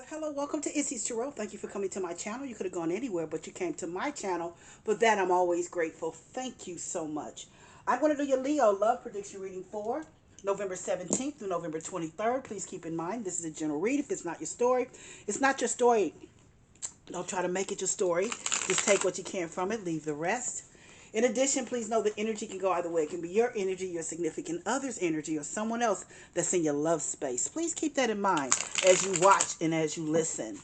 Well, hello, welcome to Issy's Tarot. Thank you for coming to my channel. You could have gone anywhere, but you came to my channel. For that, I'm always grateful. Thank you so much. I'm going to do your Leo love prediction reading for November 17th through November 23rd. Please keep in mind, this is a general read. If it's not your story, it's not your story. Don't try to make it your story. Just take what you can from it, leave the rest. In addition, please know that energy can go either way. It can be your energy, your significant other's energy, or someone else that's in your love space. Please keep that in mind as you watch and as you listen.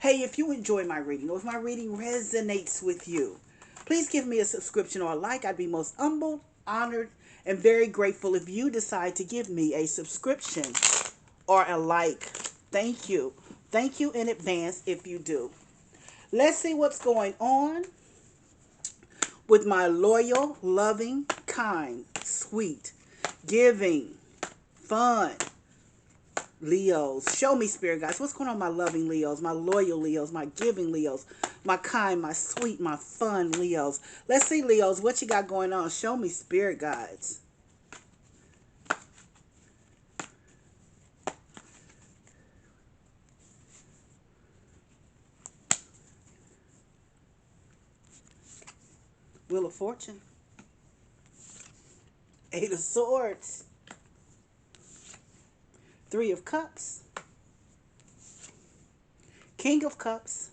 Hey, if you enjoy my reading or if my reading resonates with you, please give me a subscription or a like. I'd be most humbled, honored, and very grateful if you decide to give me a subscription or a like. Thank you. Thank you in advance if you do. Let's see what's going on with my loyal, loving, kind, sweet, giving, fun Leos. Show me, Spirit guys, what's going on with my loving Leos, my loyal Leos, my giving Leos, my kind, my sweet, my fun Leos. Let's see, Leos, what you got going on. Show me, Spirit guides. Wheel of Fortune. Eight of Swords. Three of Cups. King of Cups.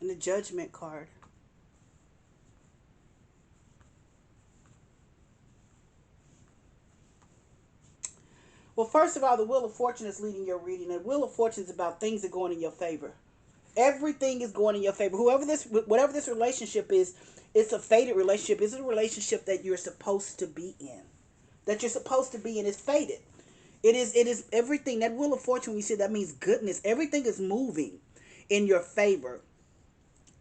And the Judgment card. Well, first of all, the Wheel of Fortune is leading your reading. And Wheel of Fortune is about things that are going in your favor. Everything is going in your favor. Whatever this relationship is, it's a fated relationship. It's a relationship that you're supposed to be in. That you're supposed to be in is fated. It is everything. That Wheel of Fortune, when you see that means goodness. Everything is moving in your favor.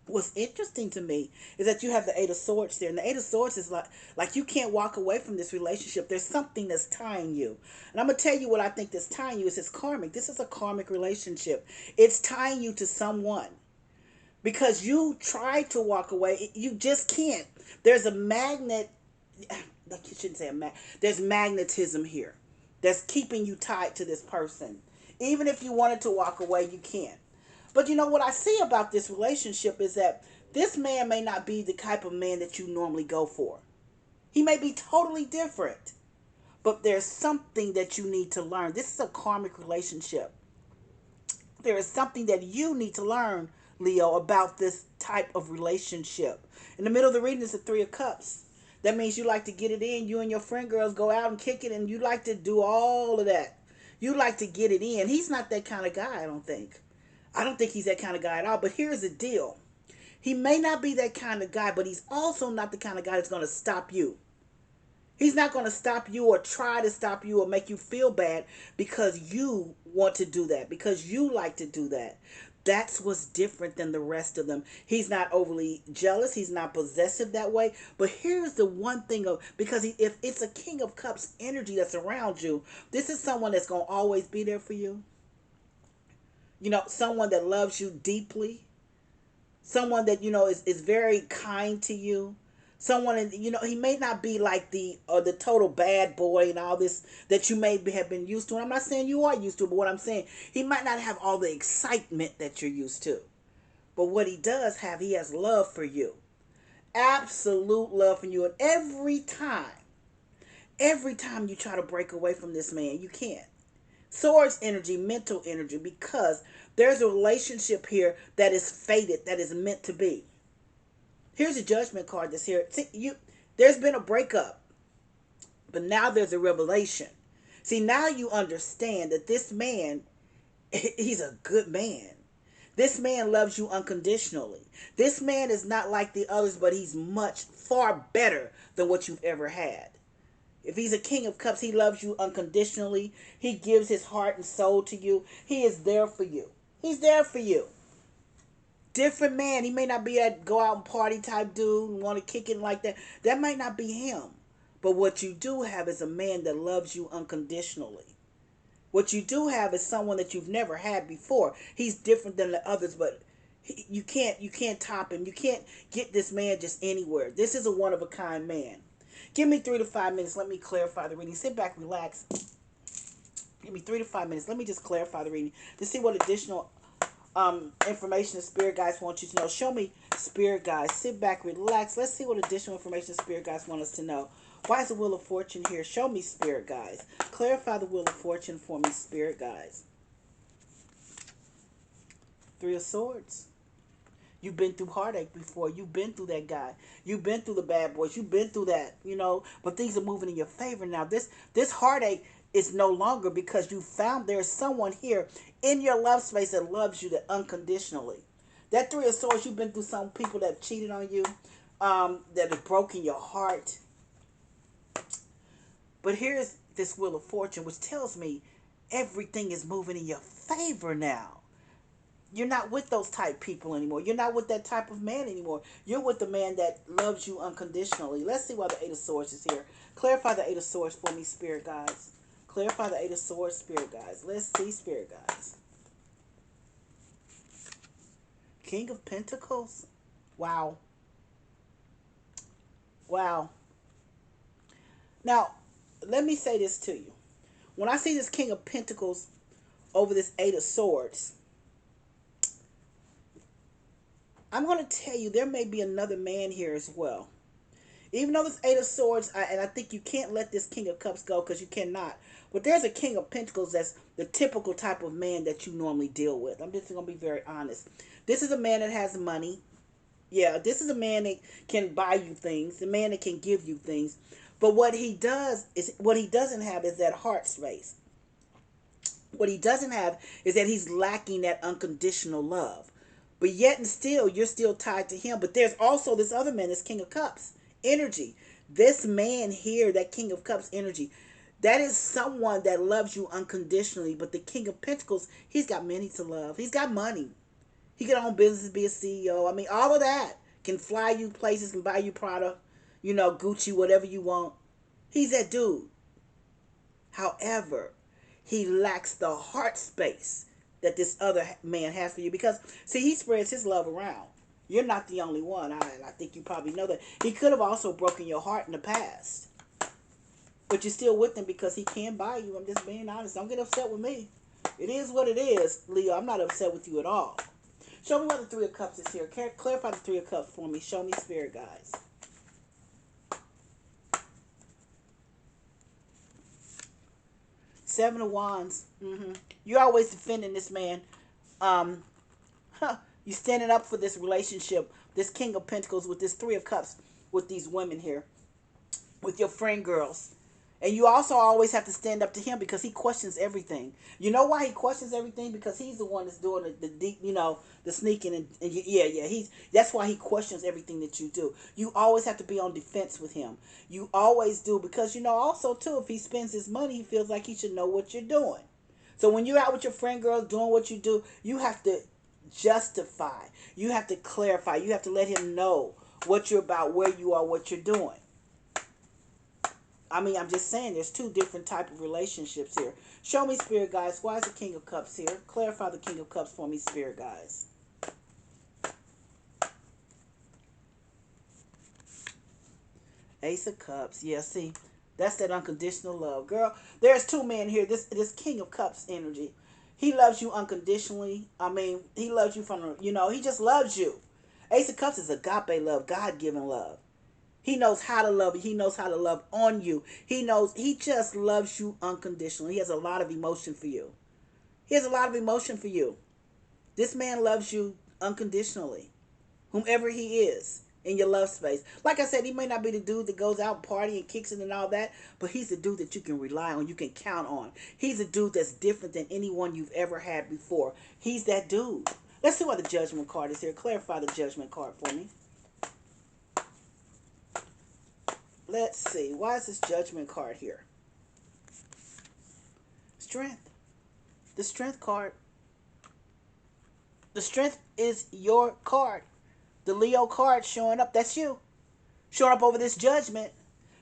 What's interesting to me is that you have the Eight of Swords there, and the Eight of Swords is like you can't walk away from this relationship. There's something that's tying you, and I'm gonna tell you what I think that's tying you is it's karmic. This is a karmic relationship. It's tying you to someone because you try to walk away, you just can't. There's a magnet. You shouldn't say a mag. There's magnetism here that's keeping you tied to this person. Even if you wanted to walk away, you can't. But you know what I see about this relationship is that this man may not be the type of man that you normally go for. He may be totally different. But there's something that you need to learn. This is a karmic relationship. There is something that you need to learn, Leo, about this type of relationship. In the middle of the reading is the Three of Cups. That means you like to get it in. You and your friend girls go out and kick it, and you like to do all of that. You like to get it in. He's not that kind of guy, I don't think. I don't think he's that kind of guy at all. But here's the deal. He may not be that kind of guy, but he's also not the kind of guy that's going to stop you. He's not going to stop you or try to stop you or make you feel bad because you want to do that, because you like to do that. That's what's different than the rest of them. He's not overly jealous. He's not possessive that way. But here's the one thing of, because if it's a King of Cups energy that's around you, this is someone that's going to always be there for you. You know, someone that loves you deeply. Someone that, you know, is very kind to you. Someone, you know, he may not be like the total bad boy and all this that you may have been used to. And I'm not saying you are used to, but what I'm saying, he might not have all the excitement that you're used to. But what he does have, he has love for you. Absolute love for you. And every time you try to break away from this man, you can't. Swords energy, mental energy, because there's a relationship here that is fated, that is meant to be. Here's a Judgment card that's here. See, there's been a breakup, but now there's a revelation. See, now you understand that this man, he's a good man. This man loves you unconditionally. This man is not like the others, but he's much, far better than what you've ever had. If he's a King of Cups, he loves you unconditionally. He gives his heart and soul to you. He is there for you. He's there for you. Different man. He may not be that go out and party type dude and want to kick it like that. That might not be him. But what you do have is a man that loves you unconditionally. What you do have is someone that you've never had before. He's different than the others, but you can't top him. You can't get this man just anywhere. This is a one of a kind man. Give me 3 to 5 minutes. Let me clarify the reading. Sit back, relax. Give me 3 to 5 minutes. Let me just clarify the reading to see what additional information the spirit guides want you to know. Show me, spirit guides. Sit back, relax. Let's see what additional information the spirit guides want us to know. Why is the Wheel of Fortune here? Show me, spirit guides. Clarify the Wheel of Fortune for me, spirit guides. 3 of Swords. You've been through heartache before. You've been through that guy. You've been through the bad boys. You've been through that, but things are moving in your favor now. This heartache is no longer, because you found there's someone here in your love space that loves you, that unconditionally. That 3 of Swords, you've been through some people that have cheated on you, that have broken your heart. But here's this Wheel of Fortune, which tells me everything is moving in your favor now. You're not with those type people anymore. You're not with that type of man anymore. You're with the man that loves you unconditionally. Let's see why the 8 of Swords is here. Clarify the 8 of Swords for me, spirit guides. Clarify the 8 of Swords, spirit guides. Let's see, spirit guides. King of Pentacles. Wow. Wow. Now, let me say this to you. When I see this King of Pentacles over this 8 of Swords, I'm going to tell you there may be another man here as well. Even though this 8 of Swords, and I think you can't let this King of Cups go, because you cannot. But there's a King of Pentacles that's the typical type of man that you normally deal with. I'm just going to be very honest. This is a man that has money. Yeah, this is a man that can buy you things. The man that can give you things. But what he doesn't have is that heart space. What he doesn't have is that he's lacking that unconditional love. But yet and still, you're still tied to him. But there's also this other man, this King of Cups energy. This man here, that King of Cups energy, that is someone that loves you unconditionally. But the King of Pentacles, he's got many to love. He's got money. He can own business, be a CEO. I mean, all of that. Can fly you places, can buy you Prada, Gucci, whatever you want. He's that dude. However, he lacks the heart space that this other man has for you, because see, he spreads his love around. You're not the only one. I think you probably know that. He could have also broken your heart in the past, but you're still with him because he can buy you. I'm just being honest. Don't get upset with me. It is what it is, Leo. I'm not upset with you at all. Show me what the 3 of Cups is here. Clarify the 3 of Cups for me. Show me, spirit guides. Seven of Wands. You're always defending this man. You standing up for this relationship, this King of Pentacles with this 3 of Cups, with these women here, with your friend girls. And you also always have to stand up to him because he questions everything. You know why he questions everything? Because he's the one that's doing the deep, the sneaking. And that's why he questions everything that you do. You always have to be on defense with him. You always do, because, also, too, if he spends his money, he feels like he should know what you're doing. So when you're out with your friend girls doing what you do, you have to justify. You have to clarify. You have to let him know what you're about, where you are, what you're doing. I mean, I'm just saying there's 2 different type of relationships here. Show me, spirit guides. Why is the King of Cups here? Clarify the King of Cups for me, spirit guides. Ace of Cups. Yeah, see, that's that unconditional love. Girl, there's 2 men here. This King of Cups energy. He loves you unconditionally. I mean, he loves you from, he just loves you. Ace of Cups is agape love, God-given love. He knows how to love you. He knows how to love on you. He just loves you unconditionally. He has a lot of emotion for you. He has a lot of emotion for you. This man loves you unconditionally. Whomever he is in your love space. Like I said, he may not be the dude that goes out partying and kicks it and all that, but he's the dude that you can rely on, you can count on. He's a dude that's different than anyone you've ever had before. He's that dude. Let's see why the Judgment card is here. Clarify the Judgment card for me. Let's see. Why is this Judgment card here? Strength. The Strength card. The Strength is your card. The Leo card showing up. That's you. Showing up over this Judgment.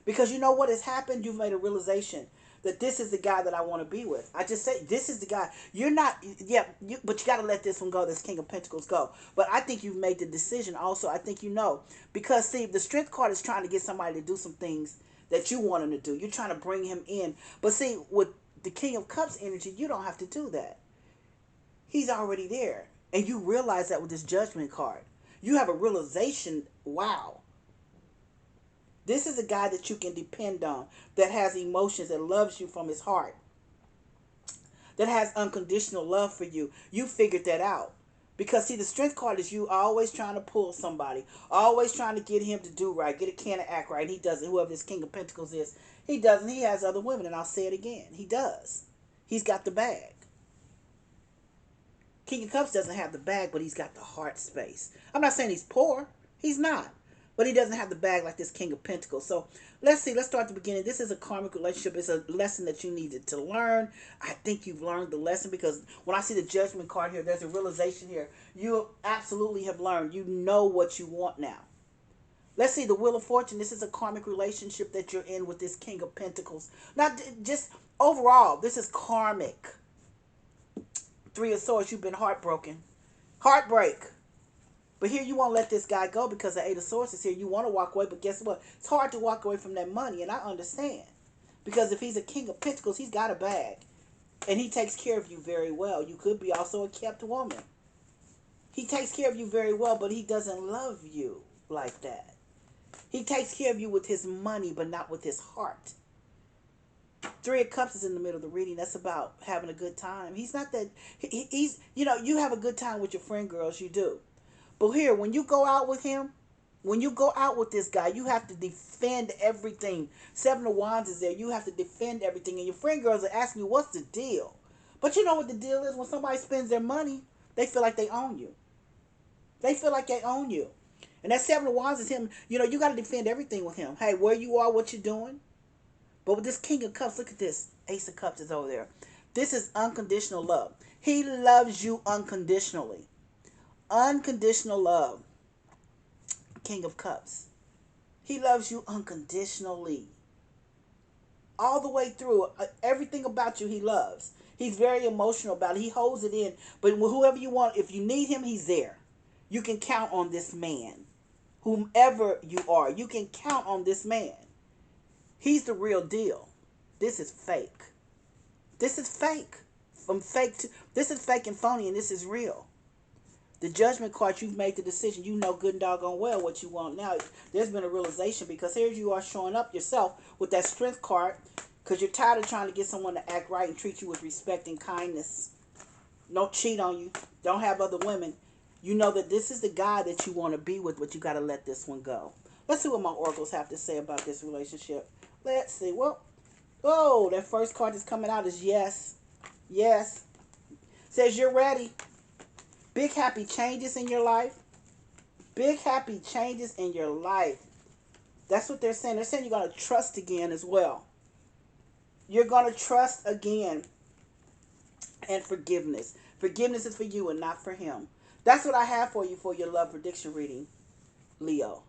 Because you know what has happened? You've made a realization that this is the guy that I want to be with. I just say, this is the guy. You're not, but you got to let this one go, this King of Pentacles go. But I think you've made the decision also. I think you know. Because, see, the Strength card is trying to get somebody to do some things that you want him to do. You're trying to bring him in. But see, with the King of Cups energy, you don't have to do that. He's already there. And you realize that with this Judgment card. You have a realization, wow. This is a guy that you can depend on, that has emotions, that loves you from his heart, that has unconditional love for you. You figured that out. Because, see, the Strength card is you always trying to pull somebody, always trying to get him to do right, get a can to act right. He doesn't. Whoever this King of Pentacles is, he doesn't. He has other women, and I'll say it again. He does. He's got the bag. King of Cups doesn't have the bag, but he's got the heart space. I'm not saying he's poor. He's not. But he doesn't have the bag like this King of Pentacles. So let's see. Let's start at the beginning. This is a karmic relationship. It's a lesson that you needed to learn. I think you've learned the lesson, because when I see the Judgment card here, there's a realization here. You absolutely have learned. You know what you want now. Let's see, the Wheel of Fortune. This is a karmic relationship that you're in with this King of Pentacles. Not just overall. This is karmic. Three of Swords. You've been heartbroken. Heartbreak. But here you won't let this guy go because the Eight of Swords is here. You want to walk away, but guess what? It's hard to walk away from that money, and I understand. Because if he's a King of Pentacles, he's got a bag. And he takes care of you very well. You could be also a kept woman. He takes care of you very well, but he doesn't love you like that. He takes care of you with his money, but not with his heart. Three of Cups is in the middle of the reading. That's about having a good time. He's not that... He's, you know, you have a good time with your friend girls. You do. But here, when you go out with him, when you go out with this guy, you have to defend everything. Seven of Wands is there. You have to defend everything. And your friend girls are asking you, what's the deal? But you know what the deal is? When somebody spends their money, they feel like they own you. They feel like they own you. And that Seven of Wands is him. You know, you got to defend everything with him. Hey, where you are, what you're doing. But with this King of Cups, look at this. Ace of Cups is over there. This is unconditional love. He loves you unconditionally. Unconditional love. King of Cups. He loves you unconditionally. All the way through. Everything about you he loves. He's very emotional about it. He holds it in. But whoever you want, if you need him, he's there. You can count on this man. Whomever you are, you can count on this man. He's the real deal. This is fake. This is fake. From fake to... This is fake and phony, and this is real. The Judgment card, you've made the decision. You know good and doggone well what you want now. There's been a realization, because here you are showing up yourself with that Strength card, because you're tired of trying to get someone to act right and treat you with respect and kindness. Don't cheat on you. Don't have other women. You know that this is the guy that you want to be with, but you got to let this one go. Let's see what my oracles have to say about this relationship. Let's see. Well, oh, that first card that's coming out is yes. Yes. Says you're ready. Big happy changes in your life. Big happy changes in your life. That's what they're saying. They're saying you're going to trust again as well. You're going to trust again. And forgiveness. Forgiveness is for you and not for him. That's what I have for you for your love prediction reading, Leo.